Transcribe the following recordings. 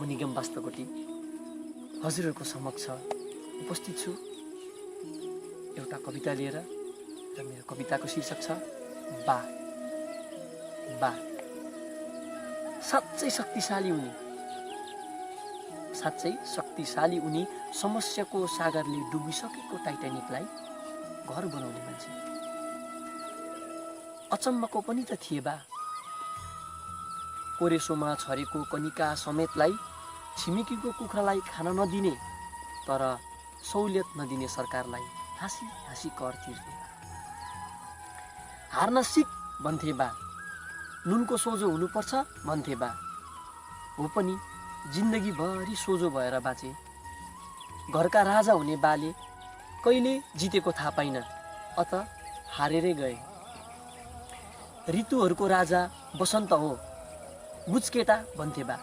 म निगम वास्तवकोटी हजुरहरूको समक्ष उपस्थित छु एउटा कविता लिएर र मेरो कविताको शीर्षक छ बा। बा साँच्चै शक्तिशाली उनी समस्याको सागरले डुबिसकेको टाइटानिकलाई घर बनाउने मान्छे। अचम्मको पनि त थिए बा। कोरेसोमा छरेको कनिका समेतलाई छिमेकीको कुखुरालाई खान नदिने तर सहुलियत नदिने सरकारलाई हाँसी हाँसी कर तिर्ने। हार्न सिक भन्थे बा। नुनको सोझो हुनुपर्छ भन्थे बा। हो पनि जिन्दगीभरि सोझो भएर बाँचे। घरका राजा हुने बाले कहिले जितेको थाहा पाइन, अत हारेरै गए। ऋतुहरूको राजा बसन्त हो बुझकेटा भन्थे बा।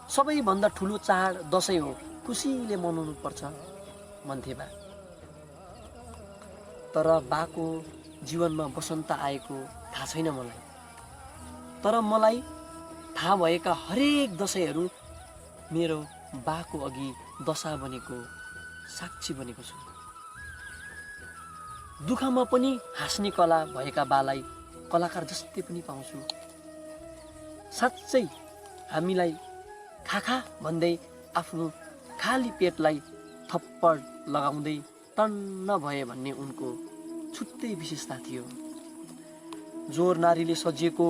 सबैभन्दा ठुलो चाड दसैँ हो, खुसीले मनाउनु पर्छ भन्थे बा। तर बाको जीवनमा बसन्त आएको थाहा छैन मलाई। तर मलाई थाहा भएका हरेक दसैँहरू मेरो बाको अघि दशा बनेको साक्षी बनेको छु। दुःखमा पनि हाँस्ने कला भएका बालाई कलाकार जस्तै पनि पाउँछु। साँच्चै हामीलाई खाखा भन्दै आफ्नो खाली पेटलाई थप्पड लगाउँदै टन्न भए भन्ने उनको छुट्टै विशेषता थियो। जोर नारीले सजिएको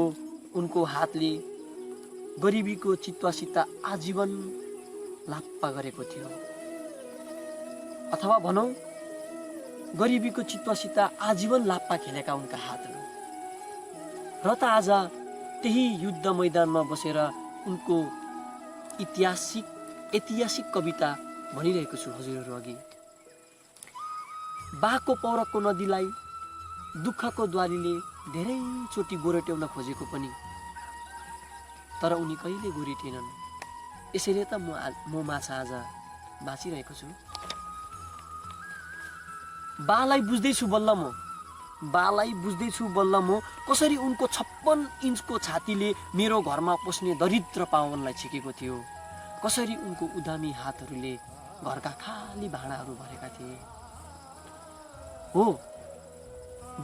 उनको हातले गरिबीको चितुवासित आजीवन लाप्पा गरेको थियो। अथवा भनौँ गरिबीको चितुवासित आजीवन लाप्पा खेलेका उनका हातहरू। र त आज त्यही युद्ध मैदानमा बसेर उनको ऐतिहासिक कविता भनिरहेको छु हजुरहरू अघि। बाको पौरखको नदीलाई दुःखको द्वारीले धेरैचोटि गोरेट्याउन खोजेको पनि, तर उनी कहिले गोरेटेनन्। यसैले त म माछा आज बाँचिरहेको छु। बालाई बुझ्दैछु बल्ल म कसरी उनको 56 इन्चको छातीले मेरो घरमा पस्ने दरिद्र पावनलाई छेकेको थियो। कसरी उनको उदामी हातहरूले घरका खाली भाँडाहरू भरेका थिए। हो,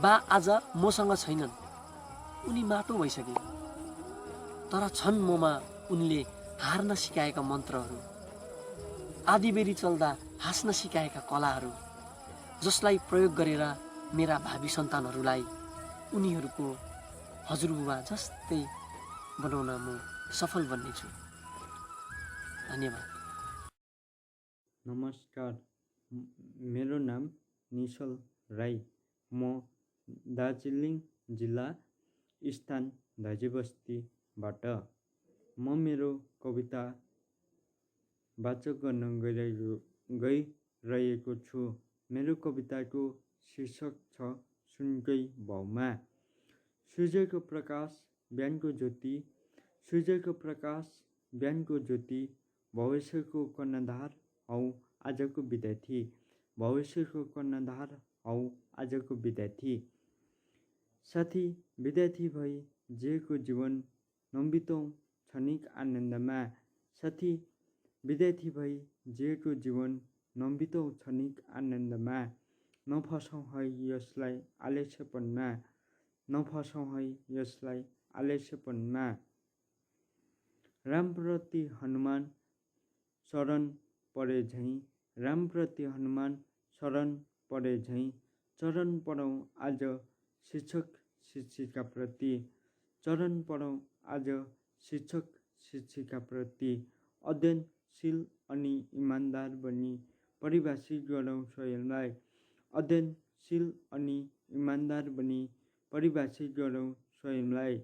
बा आज मसँग छैनन्, उनी माटो भइसके। तर छन् ममा उनले हार्न सिकाएका मन्त्रहरू, आधीबेरी चल्दा हाँस्न सिकाएका कलाहरू, जसलाई प्रयोग गरेर मेरा भावी सन्तानहरूलाई उनीहरूको हजुरबुबा जस्तै बनाउन म सफल बन्नेछु। धन्यवाद। नमस्कार, मेरो नाम निश्चल राई। म दार्जिलिङ जिल्ला स्थान धाजीबस्तीबाट म मेरो कविता वाचक गर्न गइरहेको छु। मेरो कविताको शीर्षक छ सुनकै भाउमा। सूर्यको प्रकाश बिहानको ज्योति, सूर्यको प्रकाश बिहानको ज्योति, भविष्यको कर्णधार हौ आजको विद्यार्थी, भविष्यको कर्णधार हौ आजको विद्यार्थी। साथी विद्यार्थी भई जिएको जीवन नबिताउँ क्षणिक आनन्दमा। साथी विद्यार्थी भई जिएको जीवन नबिताउँ क्षणिक आनन्दमा। नफसाउँ है यसलाई आलस्यपनमा, नफसाउँ है यसलाई आलस्यपनमा। रामप्रति हनुमान शरण परे झैँ, रामप्रति हनुमान शरण परे झैँ, चरण पढौँ आज शिक्षक शिक्षिकाप्रति, चरण पढौँ आज शिक्षक शिक्षिकाप्रति। अध्ययनशील अनि इमान्दार बनी परिभाषित गरौँ स्वयंलाई, अध्ययनशील अनि इमान्दार बनी परिभाषित गरौँ स्वयंलाई।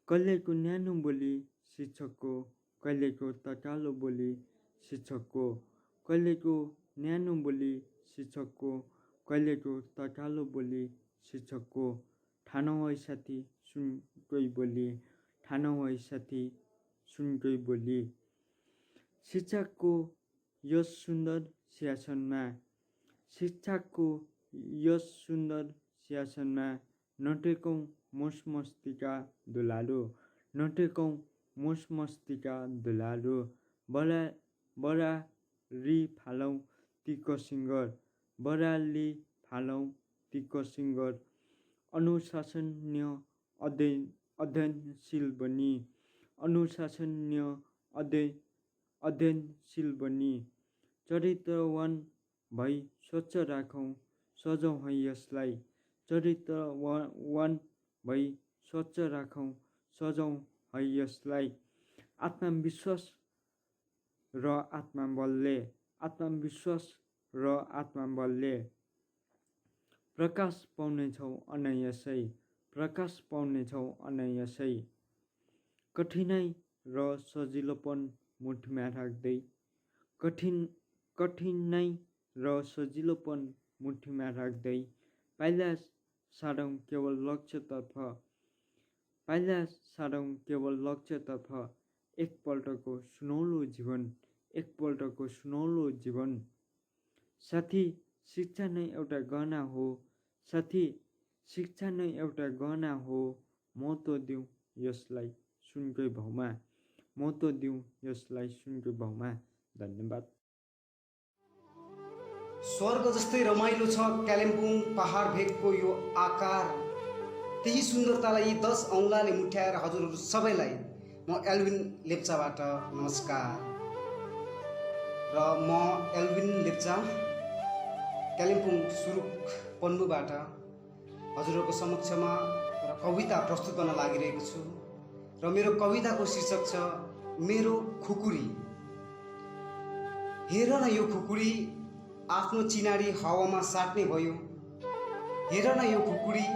कहिलेको न्यानो बोली शिक्षकको, कहिलेको तकालो बोली शिक्षकको, कहिलेको न्यानो बोली शिक्षकको, कहिलेको तकालो बोली शिक्षकको। ठानौँ है साथी सुनकै बोली, ठानौँ है साथी सुनकै बोली। शिक्षाको यस सुन्दर सिंहासनमा, शिक्षाको यस सुन्दर सिंहासनमा नटेकौँ मोस मस्तीका दुलालो, नटेकौँ मोसमस्तीका दुलारु बरारी फालौँ तीको सिङ्गर बराली फालौँ तीको सिङ्गर अनुशासनीय अध्ययनशील बनी अनुशासनीय अध्ययनशील बनी चरित्रवान भई स्वच्छ राखौँ सजौँ है यसलाई चरित्रवान भई स्वच्छ राखौँ सजौँ है यसलाई आत्मविश्वास र आत्मबलले प्रकाश पाउनेछौँ अनायासै कठिनाइ र सजिलोपन मुठीमा राख्दै कठिनाइ र सजिलोपन मुठीमा राख्दै पाइला सारौँ केवल लक्ष्यतर्फ एकपल्टको सुनौलो जीवन साथी शिक्षा नै एउटा गहना हो महत्त्व दिउँ यसलाई सुनकै भाउमा धन्यवाद। स्वर्ग जस्तै रमाइलो छ कालिम्पोङ पहाड भेगको यो आकार त्यही सुन्दरतालाई 10 औँलाले मुठ्याएर हजुरहरू सबैलाई म एल्विन लेप्चाबाट नमस्कार। र म एल्विन लेप्चा कालिम्पोङ सुरुक पन्बुबाट हजुरहरूको समक्षमा एउटा कविता प्रस्तुत गर्न लागिरहेको छु र मेरो कविताको शीर्षक छ मेरो खुकुरी। हेर न यो खुकुरी आफ्नो चिनारी हावामा साट्ने भयो हेर न यो खुकुरी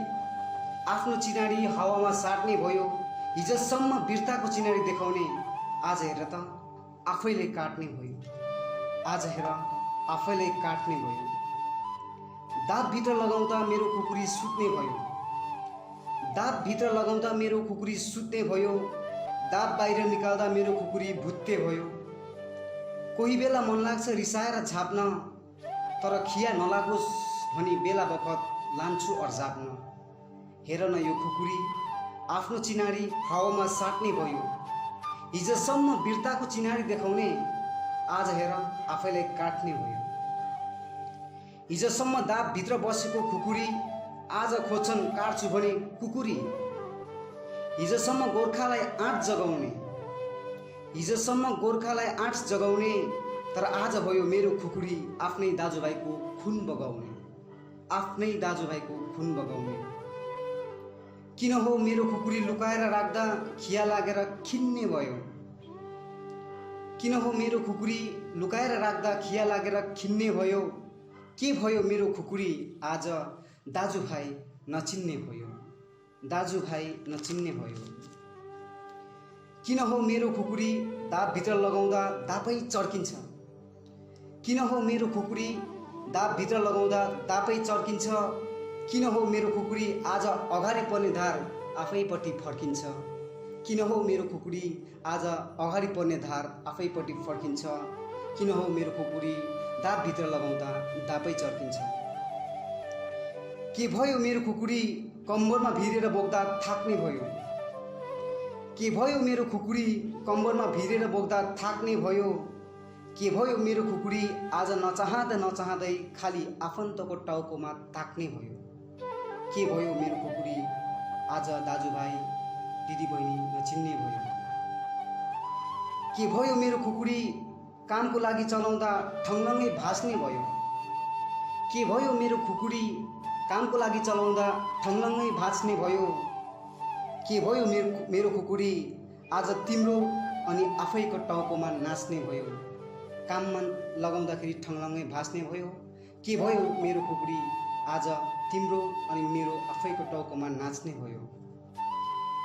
आफ्नो चिनारी हावामा साट्ने भयो हिजोसम्म वीरताको चिनारी देखाउने आज हेर त आफैले काट्ने भयो आज हेर आफैले काट्ने भयो दाँतभित्र लगाउँदा मेरो खुकुरी सुत्ने भयो दाँतभित्र लगाउँदा मेरो खुकुरी सुत्ने भयो दाँत बाहिर निकाल्दा मेरो खुकुरी भुत्ते भयो कोही बेला मन लाग्छ रिसाएर झाप्न तर खिया नलागोस् भनी बेला बखत लान्छु अर्जाप्न हेर न यो खुकुरी आफ्नो चिनारी हावामा साट्ने भयो हिजोसम्म वीरताको चिनारी देखाउने आज हेर आफैलाई काट्ने भयो हिजोसम्म दाँतभित्र बसेको खुकुरी आज खोज्छन् काट्छु भने कुकुरी हिजोसम्म गोर्खालाई आँट जगाउने तर आज भयो मेरो खुकुरी आफ्नै दाजुभाइको खुन बगाउने किन हो मेरो खुकुरी लुकाएर राख्दा खिया लागेर खिन्ने भयो किन हो मेरो खुकुरी लुकाएर राख्दा खिया लागेर खिन्ने भयो के भयो मेरो खुकुरी आज दाजुभाइ नचिन्ने भयो किन हो मेरो खुकुरी दाँतभित्र लगाउँदा दापै चर्किन्छ किन हो मेरो खुकुरी दाँतभित्र लगाउँदा दापै चर्किन्छ किन हो मेरो खुकुरी आज अगाडि पर्ने धार आफैपट्टि फर्किन्छ किन हो मेरो खुकुरी आज अगाडि पर्ने धार आफैपट्टि फर्किन्छ किन हो मेरो खुकुरी दाँतभित्र लगाउँदा दापै चर्किन्छ के भयो मेरो खुकुरी कम्बरमा भिरेर बोक्दा थाक्ने भयो के भयो मेरो खुकुरी कम्बरमा भिरेर बोक्दा थाक्ने भयो के भयो मेरो खुकुरी आज नचाहँदै खाली आफन्तको टाउकोमा ताक्ने भयो के भयो मेरो खुकुरी आज दाजुभाइ दिदीबहिनी नचिन्ने भयो के भयो मेरो खुकुरी कामको लागि चलाउँदा ठङ्गङ्गै भास्ने भयो के भयो मेरो खुकुरी कामको लागि चलाउँदा ठङ्गङ्गै भास्ने भयो के भयो मेरो खुकुरी आज तिम्रो अनि आफैको टाउकोमा नाच्ने भयो काममा लगाउँदाखेरि ठङ्गङ्गै भास्ने भयो के भयो मेरो खुकुरी आज तिम्रो अनि मेरो आफैको टाउकोमा नाच्ने भयो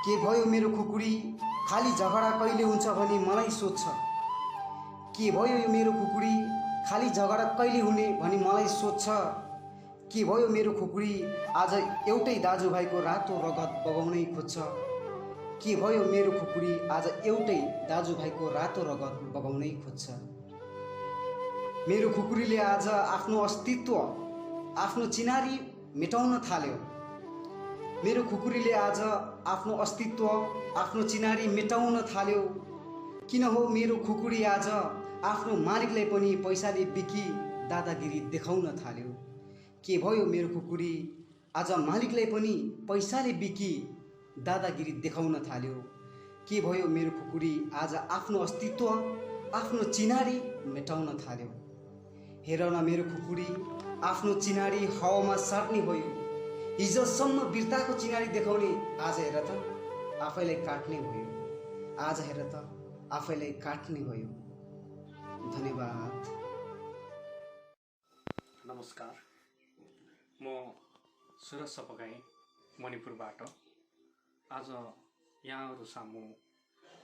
के भयो मेरो खुकुरी खाली झगडा कहिले हुन्छ भनी मलाई सोध्छ के भयो यो मेरो खुकुरी खाली झगडा कहिले हुने भनी मलाई सोध्छ के भयो मेरो खुकुरी आज एउटै दाजुभाइको रातो रगत बगाउनै खोज्छ के भयो मेरो खुकुरी आज एउटै दाजुभाइको रातो रगत बगाउनै खोज्छ मेरो खुकुरीले आज आफ्नो अस्तित्व आफ्नो चिनारी मेटाउन थाल्यो मेरो खुकुरीले आज आफ्नो अस्तित्व आफ्नो चिनारी मेटाउन थाल्यो। किन हो मेरो खुकुरी आज आफ्नो मालिकलाई पनि पैसाले बिकी दादागिरी देखाउन थाल्यो। के भयो मेरो खुकुरी आज मालिकलाई पनि पैसाले बिकी दादागिरी देखाउन थाल्यो। के भयो मेरो खुकुरी आज आफ्नो अस्तित्व आफ्नो चिनारी मेटाउन थाल्यो। हेर न मेरो खुकुरी आफ्नो चिनारी हावामा साट्ने भयो। हिजोसम्म वीरताको चिनारी देखाउने आज हेर त आफैलाई काट्ने भयो। आज हेर त आफैलाई काट्ने भयो। धन्यवाद। नमस्कार, म सुरज सपगाई मणिपुरबाट आज यहाँहरू सामु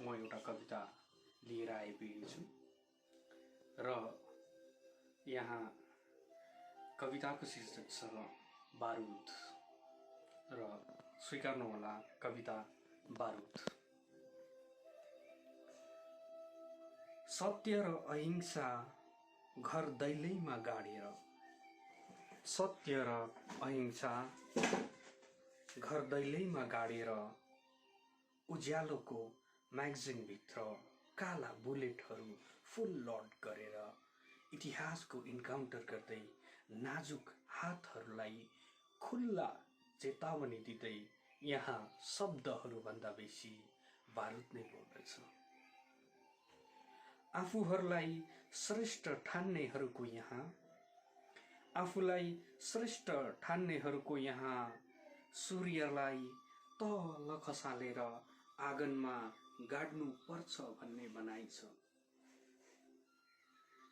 म एउटा कविता लिएर आइपुगेको छु र यहाँ कविताको शीर्षक छ बारुद र स्वीकार्नुहोला कविता बारुद। सत्य र अहिंसा घर दैलैमा गाडेर, सत्य र अहिंसा घर दैलैमा गाडेर उज्यालोको म्यागजिनभित्र काला बुलेटहरू फुल लोड गरेर इतिहासको इन्काउन्टर गर्दै नाजुक हातहरूलाई खुल्ला चेतावनी दिँदै यहाँ शब्दहरूभन्दा बेसी बारुद नै बोल्दछ। आफूहरूलाई श्रेष्ठ ठान्नेहरूको यहाँ, आफूलाई श्रेष्ठ ठान्नेहरूको यहाँ सूर्यलाई तल खसालेर आँगनमा गाड्नु पर्छ भन्ने भनाइ छ।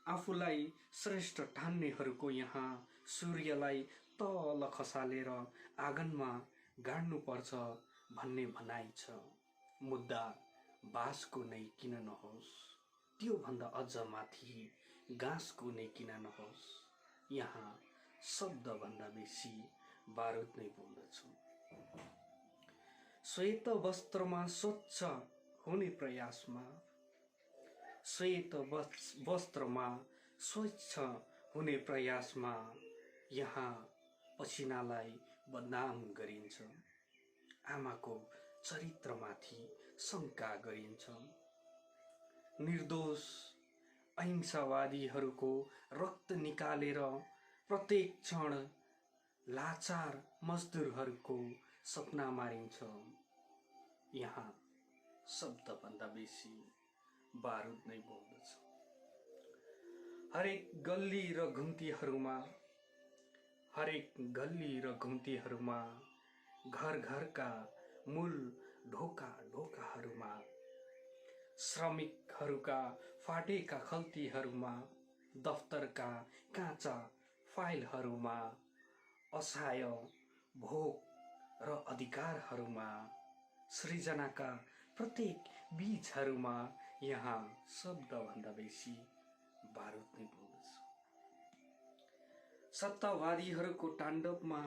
आफूलाई श्रेष्ठ ठान्नेहरूको यहाँ सूर्यलाई तल खसालेर आँगनमा गाड्नु पर्छ भन्ने भनाइ छ। मुद्दा बाँसको नै किन नहोस्, त्यो भन्दा अझ माथि घाँसको नै किन नहोस्, यहाँ शब्दभन्दा बेसी बारुद नै बोल्दछु। श्वेत वस्त्रमा स्वच्छ हुने प्रयासमा, श्वेत वस्त्रमा स्वच्छ हुने प्रयासमा यहाँ पसिनालाई बदनाम गरिन्छ। आमाको चरित्रमाथि शङ्का गरिन्छ। निर्दोष अहिंसावादीहरूको रक्त निकालेर प्रत्येक क्षण लाचार मजदुरहरूको सपना मारिन्छ। यहाँ शब्दभन्दा बेसी बारुद नै बोल्दछ। हरेक गल्ली र घुम्तीहरूमा, हरेक गल्ली र घुम्तीहरूमा, घर घरका मूल ढोका ढोकाहरूमा, श्रमिकहरूका फाटेका खल्तीहरूमा, दफ्तरका काँचा फाइलहरूमा, असहाय भोग र अधिकारहरूमा, सृजनाका प्रत्येक बीजहरूमा यहाँ शब्दभन्दा बेसी बारुद नै बोल्दछ। सत्तावादीहरूको ताण्डवमा,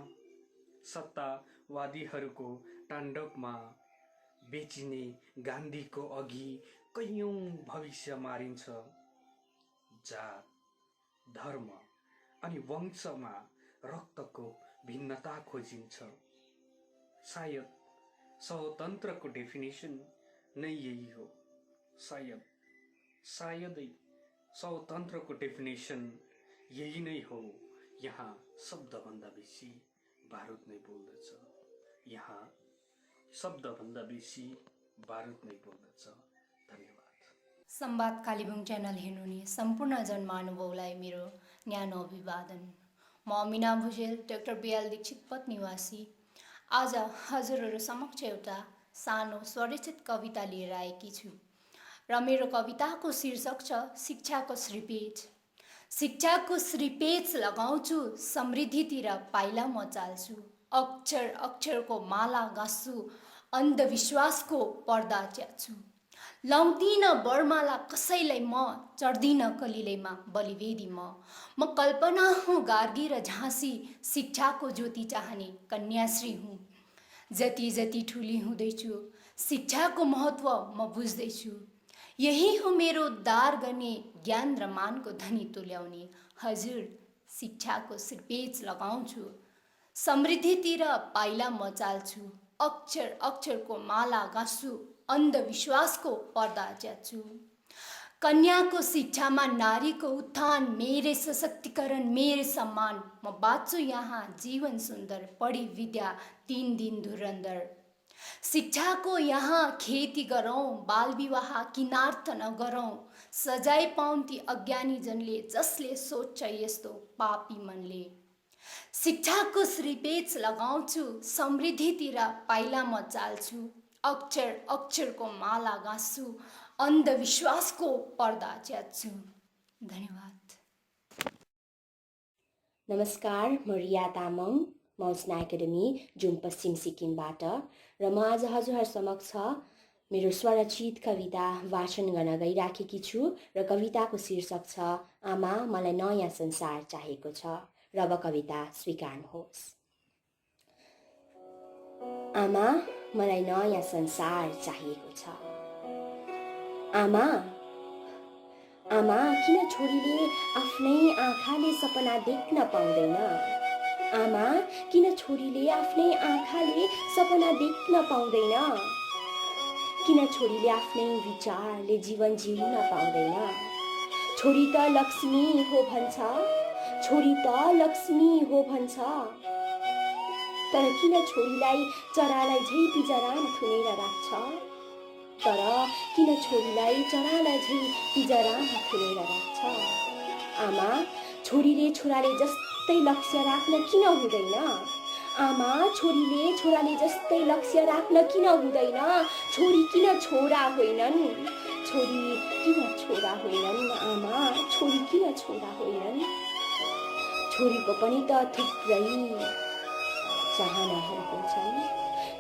सत्तावादीहरूको ताण्डवमा बेचिने गान्धीको अघि कैयौं भविष्य मारिन्छ। जात, धर्म अनि वंशमा रक्तको भिन्नता खोजिन्छ। सायद स्वतन्त्रको डेफिनेसन नै यही हो। सायदै स्वतन्त्रको डेफिनेसन यही नै हो। यहाँ शब्दभन्दा बेसी बारुद नै बोल्दछ। यहाँ शब्दभन्दा बेसी बारुद नै बोल्दछ। धन्यवाद। संवाद कालेबुङ च्यानल हेर्नुहुने सम्पूर्ण जनमानवलाई मेरो न्यानो अभिवादन। म मीना भुजेल, डाक्टर बिआल दीक्षित पथ निवासी, आज हजुरहरू समक्ष एउटा सानो स्वरचित कविता लिएर आएकी छु र मेरो कविताको शीर्षक छ शिक्षाको श्रीपेच। शिक्षाको श्रीपेच लगाउँछु, समृद्धितिर पाइला म चाल्छु। अक्षर अक्षरको माला गाँस्छु, अन्धविश्वासको पर्दा च्यात्छु। लाउँदिन बरमाला कसैलाई म, चढ्दिन कलिलैमा बलिवेदी म कल्पना हुँ गार्गी र झाँसी, शिक्षाको ज्योति चाहने कन्याश्री हुँ। जति जति ठुली हुँदैछु, शिक्षाको महत्त्व म बुझ्दैछु। यही हो मेरो उद्धार गर्ने, ज्ञान र मानको धनी तुल्याउने। हजुर, शिक्षाको श्रीपेच लगाउँछु, समृद्धितिर पाइला म चाल्छु। अक्षर अक्षरको माला गाँस्छु, अन्धविश्वासको पर्दा च्याच्छु। कन्याको शिक्षामा नारीको उत्थान, मेरै सशक्तिकरण, मेरै सम्मान। म बाँच्छु यहाँ जीवन सुन्दर, पढी विद्या 3 दिन धुरन्धर। शिक्षाको यहाँ खेती गरौँ, बाल विवाह किनार्थ नगरौँ। सजाय पाउन् ती अज्ञानी जनले, जसले सोच्छ यस्तो पापी मनले। शिक्षाको श्रीपेच लगाउँछु, समृद्धितिर पाइला म चाल्छु। अक्षर अक्षरको माला गाँस्छु, अन्धविश्वासको पर्दा च्याच्छु। धन्यवाद। नमस्कार, म रिया तामाङ, मौजना एकाडेमी जुम पश्चिम सिक्किमबाट, र म आज हजुरहरू समक्ष मेरो स्वरचित कविता वाचन गर्न गइराखेकी छु, र कविताको शीर्षक छ आमा मलाई नयाँ संसार चाहिएको छ। र अब कविता स्वीकार्नुहोस्। आमा मलाई नयाँ संसार चाहिएको छ। आमा आमा किन छोरीले आफ्नै आँखाले सपना देख्न पाउँदैन? आमा किन छोरीले आफ्नै आँखाले सपना देख्न पाउँदैन? किन छोरीले आफ्नै विचारले जीवन जिउन पाउँदैन? छोरी त लक्ष्मी हो भन्छ, छोरी त लक्ष्मी हो भन्छ, तर किन छोरीलाई चरालाई झै पिजरामा थुनेर राख्छ? तर किन छोरीलाई चरालाई झै पिजरामा थुनेर राख्छ? आमा छोरीले छोराले जस्तै लक्ष्य राख्न किन हुँदैन? आमा छोरीले छोराले जस्तै लक्ष्य राख्न किन हुँदैन? छोरी किन छोरा होइनन्? छोरी किन छोरा होइनन्? आमा छोरी किन छोरा होइनन्? छोरीको पनि त थुप्रै चाहनाहरू हुन्छन्,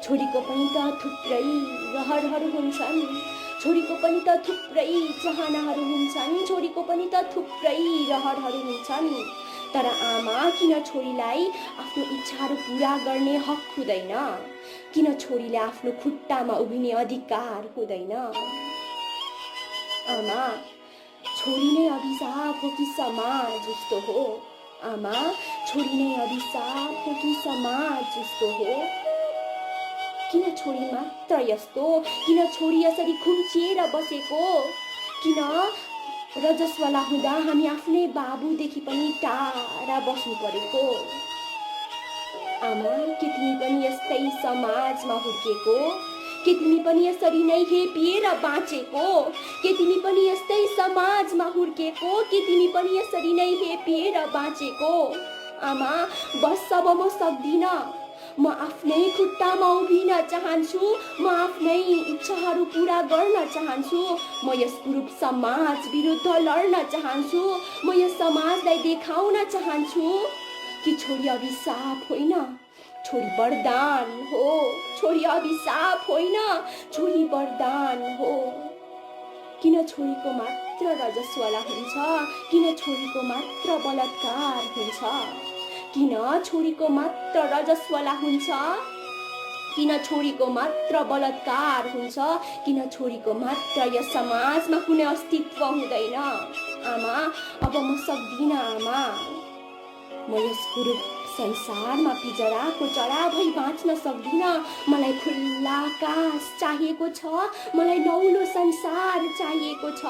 छोरीको पनि त थुप्रै रहरहरू हुन्छन्, छोरीको पनि त थुप्रै चाहनाहरू हुन्छन्, छोरीको पनि त थुप्रै रहरहरू हुन्छन्। तर आमा किन छोरीलाई आफ्नो इच्छाहरू पूरा गर्ने हक हुँदैन? किन छोरीले आफ्नो खुट्टामा उभिने अधिकार हुँदैन? आमा छोरी नै अभिशाप हो कि समाज जस्तो हो? आमा छोरी नै अभिशाप हो कि समाज जस्तो हो? किन छोरी मात्र यस्तो? किन छोरी यसरी खुम्चिएर बसेको? किन रजस्वाला हुँदा हामी आफ्नै बाबुदेखि पनि टाढा बस्नु परेको? आमा के तिमी पनि यस्तै समाजमा हुर्केको? के तिमी पनि यसरी नै हेपिएर बाँचेको? के तिमी पनि यस्तै समाजमा हुर्केको? के तिमी पनि यसरी नै हेपिएर बाँचेको? आमा बस अब म सक्दिन, म आफ्नै खुट्टामा उभिन चाहन्छु, म आफ्नै इच्छाहरू पूरा गर्न चाहन्छु। म यस कुरूप समाज विरुद्ध लड्न चाहन्छु। म यस समाजलाई देखाउन चाहन्छु कि छोरी अभिशाप होइन, छोरी वरदान हो। छोरी अभिशाप होइन, छोरी वरदान हो। किन छोरीको मात्र रजस्वाला हुन्छ? किन छोरीको मात्र बलात्कार हुन्छ? किन छोरीको मात्र रजस्वाला हुन्छ? किन छोरीको मात्र बलात्कार हुन्छ? किन छोरीको मात्र यस समाजमा कुनै अस्तित्व हुँदैन? आमा अब म सक्दिन आमा, म यस कुरूप संसारमा पिजराको चरा भई बाँच्न सक्दिन। मलाई खुल्ला आकाश चाहिएको छ, मलाई नौलो संसार चाहिएको छ।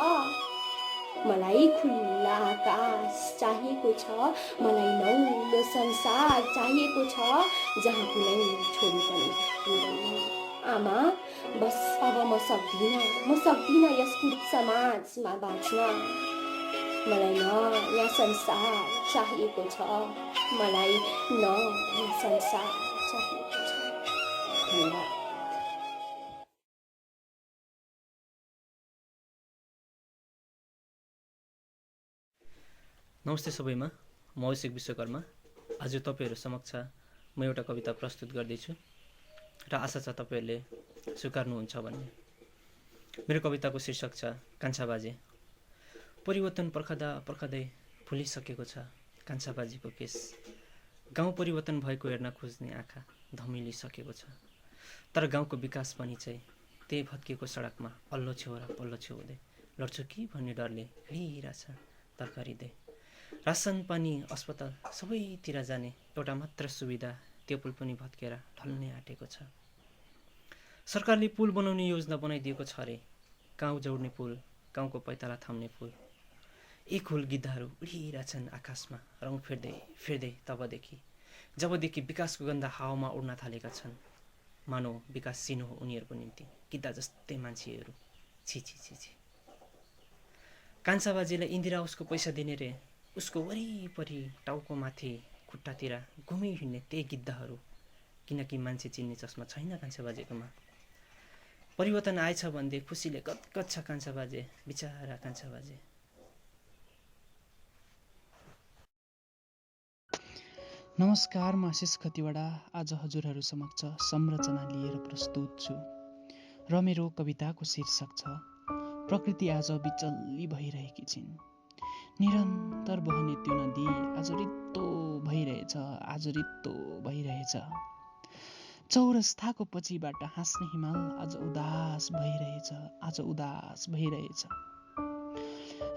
मलाई खुल्ला आकाश चाहिएको छ, मलाई नौलो संसार चाहिएको छ, जहाँ कुनै छोरी पनि हुँदैन। आमा बस अब म सक्दिन यस कुरूप समाजमा बाँच्न। मलाई नयाँ संसार चाहिएको छ, मलाई नयाँ संसार चाहिएको छ। धन्यवाद। नमस्ते सबैमा, म अभिषेक विश्वकर्मा। आज तपाईँहरू समक्ष म एउटा कविता प्रस्तुत गर्दैछु र आशा छ तपाईँहरूले स्वीकार्नुहुन्छ भन्ने। मेरो कविताको शीर्षक छ कान्छा बाजे। परिवर्तन पर्खदा पर्खदै फुलिसकेको छ कान्छा बाजेको केस। गाउँ परिवर्तन भएको हेर्न खोज्ने आँखा धमिलिसकेको छ, तर गाउँको विकास पनि चाहिँ त्यही भत्किएको सडकमा अल्लो छेउ र पल्लो छेउ हुँदै लड्छु कि भन्ने डरले हिँडिरहेछ तर्करिँदै। रासन पानी अस्पताल सबैतिर जाने एउटा मात्र सुविधा, त्यो पुल पनि भत्केर ढल्ने आँटेको छ। सरकारले पुल बनाउने योजना बनाइदिएको छ अरे। गाउँ जोड्ने पुल, गाउँको पैताला थाम्ने पुल। एक हुल गिद्धहरू उडिरहेछन् आकाशमा रङ फेर्दै फेर्दै तबदेखि जबदेखि विकासको गन्ध हावामा उड्न थालेका छन्। मानव विकास सिनो हो उनीहरूको निम्ति, गिद्धा जस्तै मान्छेहरू। छि छि छि छि। कान्छा बाजेलाई इन्दिरा उसको पैसा दिने रे। उसको वरिपरि टाउको माथि खुट्टातिर घुमी हिँड्ने त्यही गिद्धहरू। किनकि मान्छे चिन्ने चस्मा छैन कान्छा बाजेकोमा। परिवर्तन आएछ भन्दै खुसीले गदगद छ कान्छा बाजे, बिचारा कान्छा बाजे। नमस्कार, म आशिष खतिवडा आज हजुरहरू समक्ष संरचना लिएर प्रस्तुत छु र मेरो कविताको शीर्षक छ प्रकृति आज बिचल्ली भइरहेकी छिन्। निरन्तर बहने त्यो नदी आज रित्तो भइरहेछ, आज रित्तो भइरहेछ। चौरस्ताको पछिबाट हाँस्ने हिमाल आज उदास भइरहेछ, आज उदास भइरहेछ।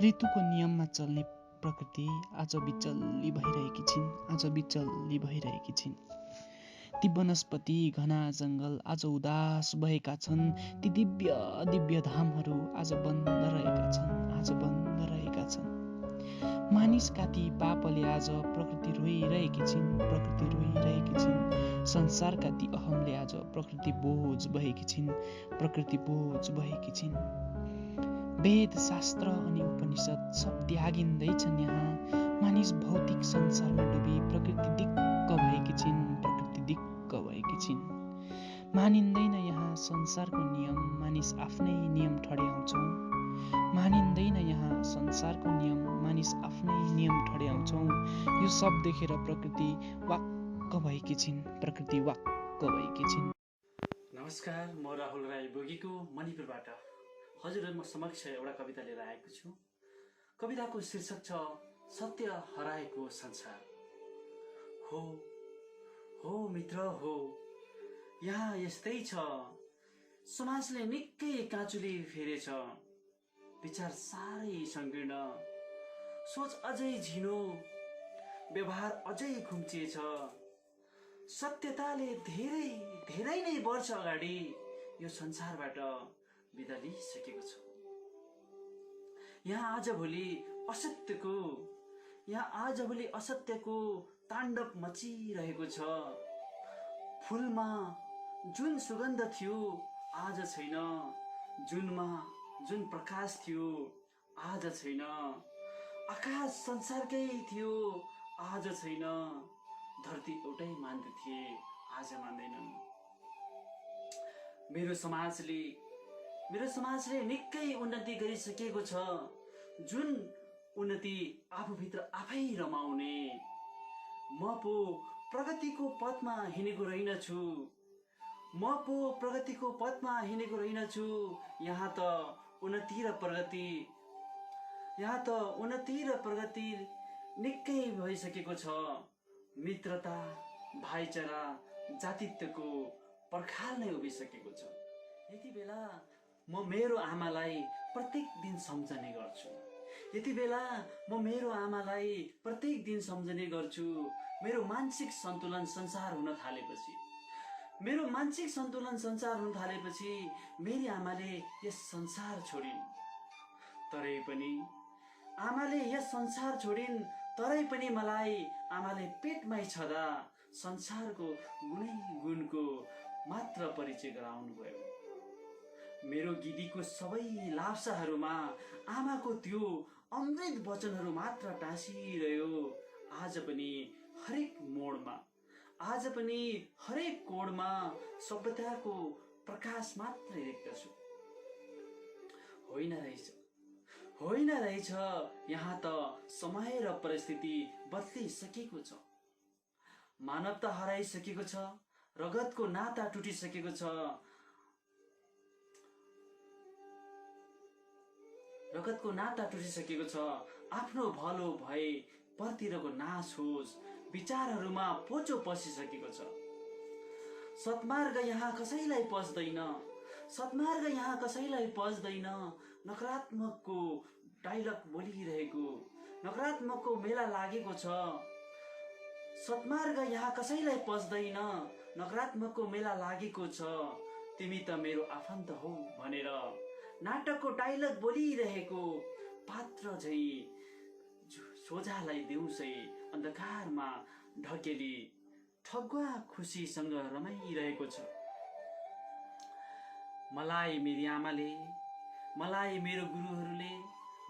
ऋतुको नियममा चल्ने प्रकृति आज बिचल्ली भइरहेकी छिन्, आज बिचल्ली भइरहेकी छिन्। ती वनस्पति घना जङ्गल आज उदास भएका छन्। ती दिव्य दिव्य धामहरू आज बन्द रहेका छन्, आज बन्द रहेका छन्। मानिसका ती पापले आज प्रकृति रोइरहेकी छिन्, प्रकृति रोइरहेकी छिन्। संसारका ती अहमले आज प्रकृति बोझ भएकी छिन्, प्रकृति बोझ भएकी छिन्। वेद शास्त्र अनि उपनिषद सब त्यागिँदैछन् यहाँ। मानिस भौतिक संसारमा डुबी प्रकृति दिक्क भएकी छिन्, प्रकृति दिक्क भएकी छिन्। मानिँदैन यहाँ संसारको नियम, मानिस आफ्नै नियम ठड्याउँछौँ। मानिँदैन यहाँ संसारको नियम, मानिस आफ्नै नियम ठड्याउँछौँ। यो सब देखेर प्रकृति वाक्क भएकी छिन्, प्रकृति वाक्क भएकी छिन्। नमस्कार, म राहुल राई बोगीको मणिपुरबाट हजुरहरूमा समक्ष एउटा कविता लिएर आएको छु। कविताको शीर्षक छ सत्य हराएको संसार। हो हो मित्र हो, यहाँ यस्तै छ। समाजले निकै काँचुली फेरेछ। विचार साह्रै सङ्कीर्ण, सोच अझै झिनो, व्यवहार अझै खुम्चिएछ। सत्यताले धेरै धेरै नै वर्ष अगाडि यो संसारबाट बिदा लिइसकेको छ। यहाँ आजभोलि असत्यको ताण्डव मचिरहेको छ। फुलमा जुन सुगन्ध थियो आज छैन, जुनमा जुन प्रकाश थियो आज छैन। आकाश संसारकै थियो आज छैन। धरती एउटै मान्दथे आज मान्दैनन्। मेरो समाजले निकै उन्नति गरिसकेको छ। जुन उन्नति आफूभित्र आफै रमाउने। म पो प्रगतिको पथमा हिँडेको रहेनछु। यहाँ त उन्नति र प्रगति निकै भइसकेको छ। मित्रता, भाइचारा, जातित्वको पर्खाल नै उभिसकेको छ। यति बेला म मेरो आमालाई प्रत्येक दिन सम्झने गर्छु। मेरो मानसिक सन्तुलन संसार हुन थालेपछि मेरी आमाले यस संसार तरै पनि मलाई आमाले पेटमै छँदा संसारको गुणको मात्र परिचय गराउनु भयो। मेरो गिदीको सबै लाप्साहरूमा आमाको त्यो अमृत वचनहरू मात्र टाँसिरह्यो। आज पनि हरेक कोणमा सभ्यताको प्रकाश मात्र देख्दछु। होइन रहेछ, यहाँ त समय र परिस्थिति बदलिसकेको छ। मानवता हराइसकेको छ, रगतको नाता टुटिसकेको छ। आफ्नो भलो भए परतिरको नाश होस्, विचारहरूमा पोचो पसिसकेको छ। सत्मार्ग यहाँ कसैलाई पस्दैन। नकारात्मकको डायलग बोलिरहेको, नकारात्मकको मेला लागेको छ। सत्मार्ग यहाँ कसैलाई पस्दैन, नकारात्मकको मेला लागेको छ। तिमी त मेरो आफन्त हौ भनेर नाटकको डाइलग बोलिरहेको पात्र झैँ सोझालाई देउसै अन्धकारमा ढकेली ठगुवा खुसीसँग रमाइरहेको छ। मलाई मेरी आमाले, मलाई मेरो गुरुहरूले,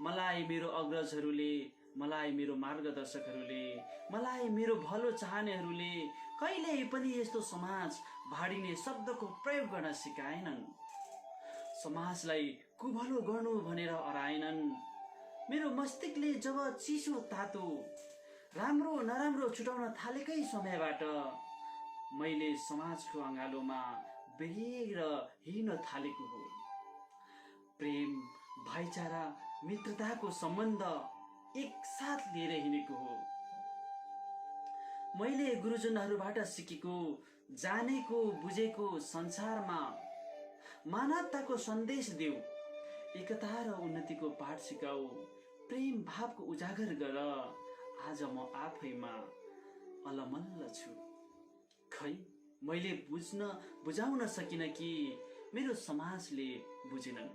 मलाई मेरो अग्रजहरूले, मलाई मेरो मार्गदर्शकहरूले, मलाई मेरो भलो चाहनेहरूले कहिल्यै पनि यस्तो समाज भाडिने शब्दको प्रयोग गर्न सिकाएनन्। समाजलाई कुभलो गर्नु भनेर हराएनन्। मेरो मस्तिष्कले जब चिसो तातो राम्रो नराम्रो छुटाउन थालेकै समयबाट मैले समाजको अँगालोमा बेरिएर हिँड्न थालेको हो। प्रेम, भाइचारा, मित्रताको सम्बन्ध एकसाथ लिएर हिँडेको हो। मैले गुरुजनहरूबाट सिकेको, जानेको, बुझेको संसारमा मानवताको सन्देश देऊ, एकता र उन्नतिको पाठ सिकाऊ, प्रेम भावको उजागर गर। आज म आफैमा अलमल्ल छु। खै मैले बुझाउन सकिनँ कि मेरो समाजले बुझेनन्।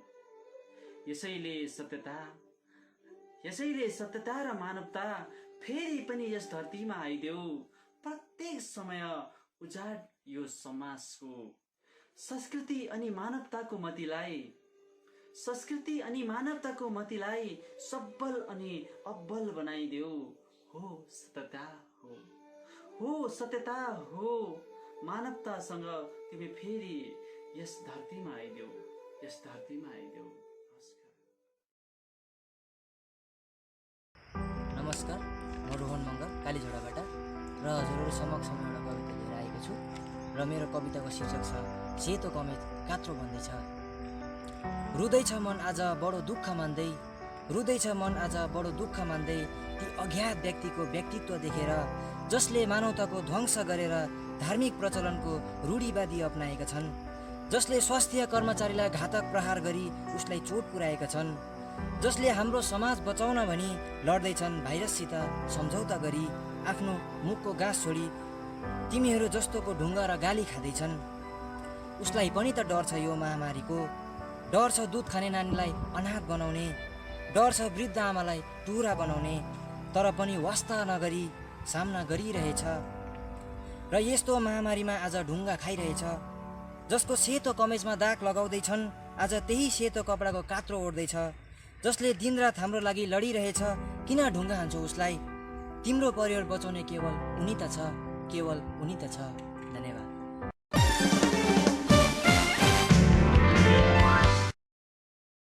यसैले सत्यता र मानवता फेरि पनि यस धरतीमा आइदेऊ। प्रत्येक समय उजाड यो समाजको संस्कृति अनि मानवताको मतिलाई सबल अनि अब्बल बनाइदेऊ। सत्यता हो मानवतासँग तिमी फेरि यस धरतीमा आइदेऊ। नमस्कार, म रोहन मङ्गर कालीझोडाबाट र हजुरहरू समक्ष म एउटा कविता लिएर आएको छु र मेरो कविताको शीर्षक छ सेतो कमेज कात्रो भन्दैछ। रुँदैछ मन आज बडो दुःख मान्दै ती अज्ञात व्यक्तिको व्यक्तित्व देखेर जसले मानवताको ध्वंस गरेर धार्मिक प्रचलनको रूढिवादी अपनाएका छन्, जसले स्वास्थ्य कर्मचारीलाई घातक प्रहार गरी उसलाई चोट पुर्याएका छन्, जसले हाम्रो समाज बचाउन भनी लड्दैछन् भाइरससित सम्झौता गरी आफ्नो मुखको गाँस छोडी तिमीहरू जस्तोको ढुङ्गा र गाली खाँदैछन्। उसलाई पनि त डर छ यो महामारीको, डर छ दुध खाने नानीलाई अनाथ बनाउने, डर छ वृद्ध आमालाई टुरा बनाउने, तर पनि वास्ता नगरी सामना गरिरहेछ र यस्तो महामारीमा आज ढुङ्गा खाइरहेछ। जसको सेतो कमेजमा दाग लगाउँदैछन् आज त्यही सेतो कपडाको कात्रो ओढ्दैछ। जसले दिनरात हाम्रो लागि लडिरहेछ किन ढुङ्गा हान्छौ उसलाई? तिम्रो परिवार बचाउने केवल उनी त छ। धन्यवाद।